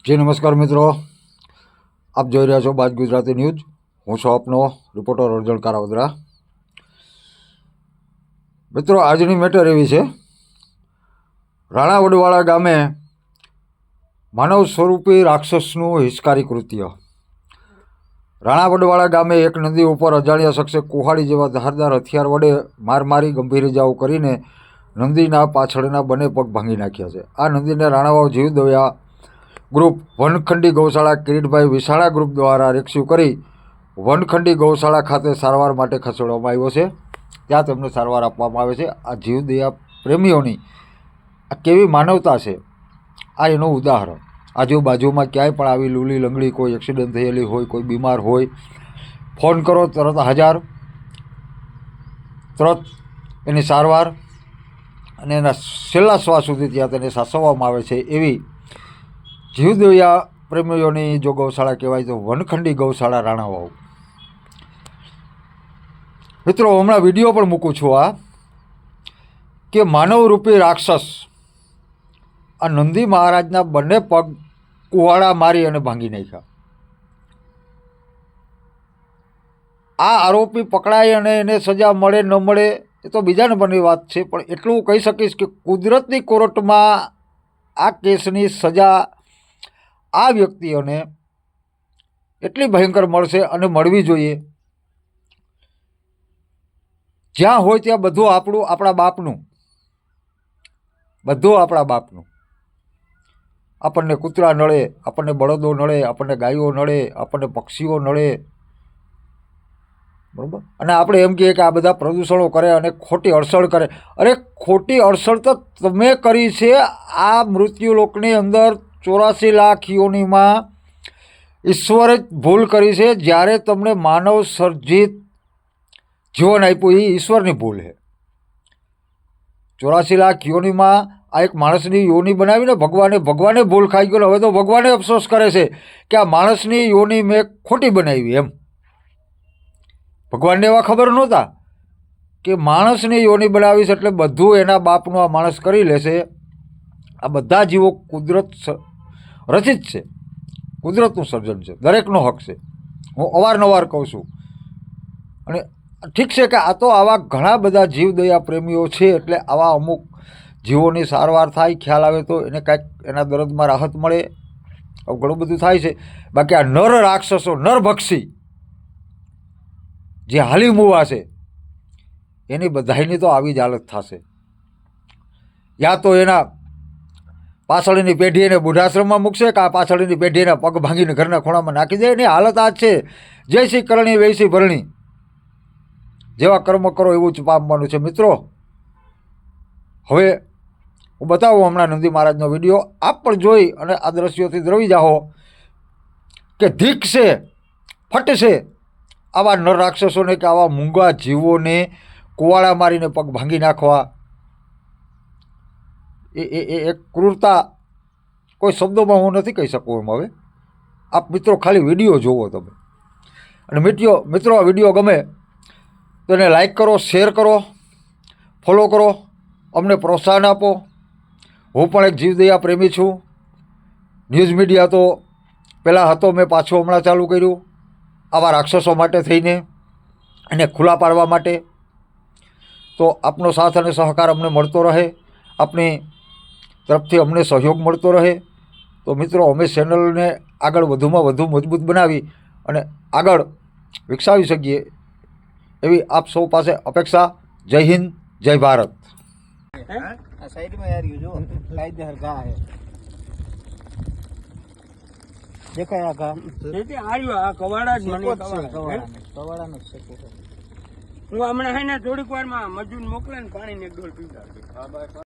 જી નમસ્કાર મિત્રો, આપ જોઈ રહ્યા છો બાજ ગુજરાતી ન્યૂઝ। હું છું આપનો રિપોર્ટર અર્જુન કારાવદરા। મિત્રો, આજની મેટર એવી છે, રાણાવડવાળા ગામે માનવ સ્વરૂપી રાક્ષસનું હિંસકારી કૃત્ય। રાણાવડવાળા ગામે એક નદી ઉપર અજાણ્યા શખ્સે કુહાડી જેવા ધારદાર હથિયાર વડે માર મારી ગંભીર ઇજાઓ કરીને નંદીના પાછળના બંને પગ ભાંગી નાખ્યા છે। આ નંદીને રાણાવાવ જીવદયા ગ્રુપ વનખંડી ગૌશાળા કિરીટભાઈ વિશાળા ગ્રુપ દ્વારા રેસ્ક્યુ કરી વનખંડી ગૌશાળા ખાતે સારવાર માટે ખસેડવામાં આવ્યો છે। ત્યાં તેમને સારવાર આપવામાં આવે છે। આ જીવદયા પ્રેમીઓની આ કેવી માનવતા છે, આ એનું ઉદાહરણ। આજુબાજુમાં ક્યાંય પણ આવી લૂલી લંગડી, કોઈ એક્સિડન્ટ થયેલી હોય, કોઈ બીમાર હોય, ફોન કરો તરત હાજર, તરત એની સારવાર અને એના છેલ્લા શ્વાસ સુધી ત્યાં તેને સાચવવામાં આવે છે। એવી જીવદયા પ્રેમીઓની જો ગૌશાળા કહેવાય તો વનખંડી ગૌશાળા રાણાવાવ। મિત્રો, હમણાં વિડીયો પણ મૂકું છું આ કે માનવરૂપી રાક્ષસ આ નંદી મહારાજના બંને પગ કુહાડા મારી અને ભાંગી નાખ્યા। આ આરોપી પકડાય અને એને સજા મળે ન મળે એ તો બીજા નંબરની વાત છે, પણ એટલું કહી શકીશ કે કુદરતની કોર્ટમાં આ કેસની સજા આ વ્યક્તિઓને એટલી ભયંકર મળશે અને મળવી જોઈએ। જ્યાં હોય ત્યાં બધું આપણા બાપનું, બધું આપણા બાપનું। આપણને કૂતરા નડે, આપણને બળદો નડે, આપણને ગાયો નડે, આપણને પક્ષીઓ નડે, બરાબર? અને આપણે એમ કહીએ કે આ બધા પ્રદૂષણો કરે અને ખોટી અડસણ કરે। અરે, ખોટી અડસણ તો તમે કરી છે। આ મૃત્યુલોકની અંદર 84 લાખ યોનિમાં ઈશ્વરે જ ભૂલ કરી છે। જ્યારે તમને માનવ સર્જિત જીવન આપ્યું એ ઈશ્વરની ભૂલ છે। 84 લાખ યોનિમાં આ એક માણસની યોની બનાવીને ભગવાને ભૂલ ખાઈ ગયો। હવે તો ભગવાને અફસોસ કરે છે કે આ માણસની યોની મેં ખોટી બનાવી એમ। ભગવાનને એવા ખબર નહોતા કે માણસની યોની બનાવીશ એટલે બધું એના બાપનું આ માણસ કરી લેશે। આ બધા જીવો કુદરત રચિત છે, કુદરતનું સર્જન છે, દરેકનો હક છે। હું અવારનવાર કહું છું। અને ઠીક છે કે આ તો આવા ઘણા બધા જીવદયા પ્રેમીઓ છે, એટલે આવા અમુક જીવોની સારવાર થાય, ખ્યાલ આવે તો એને કાંઈક એના દર્દમાં રાહત મળે, આવું ઘણું બધું થાય છે। બાકી આ નર રાક્ષસો, નરભક્ષી જે હાલી મુવા છે, એની બધાયની તો આવી જ હાલત થશે। યા તો એના પાછળની પેઢી એને બુઢાશ્રમમાં મૂકશે કે આ પાછળની પેઢી એના પગ ભાંગીને ઘરના ખૂણામાં નાખી દે। એની હાલત આ જ છે, જયસી કરણી વૈસી ભરણી, જેવા કર્મ કરો એવું જ પામવાનું છે। મિત્રો, હવે હું બતાવું હમણાં નંદી મહારાજનો વિડીયો, આપ પણ જોઈ અને આ દ્રશ્યોથી દ્રવી જાઓ કે ધીક છે, ફટ છે આવા નર રાક્ષસોને કે આવા મૂંગા જીવોને કુવાડા મારીને પગ ભાંગી નાખવા। એ ક્રૂરતા કોઈ શબ્દોમાં હું નથી કહી શકું એમ। હવે આપ મિત્રો ખાલી વિડીયો જોવો તમે, અને મિત્રો આ વિડીયો ગમે તો એને લાઈક કરો, શેર કરો, ફોલો કરો, અમને પ્રોત્સાહન આપો। હું પણ એક જીવદયા પ્રેમી છું। ન્યૂઝ મીડિયા તો પહેલાં હતો, મેં પાછું હમણાં ચાલુ કર્યું આવા રાક્ષસો માટે થઈને, એને ખુલ્લા પાડવા માટે। તો આપનો સાથ અને સહકાર અમને મળતો રહે, આપની તરફથી અમને સહયોગ મળતો રહે। તો મિત્રો, અમે ચેનલને આગળ વધુમાં વધુ મજબૂત બનાવી અને આગળ વિકસાવી શકીએ એવી આપ સૌ પાસે અપેક્ષા। જય હિન્દ, જય ભારત। साइड में यार ये जो लाइट दे हरका है देखा या का તેથી આર્યો આ કવાડા જ મને કવાડા નો શેકો હું હમણાં હે ને થોડીક વારમાં મજૂર મોકલે ને પાણી ને એક ડોલ પીવડાવજો।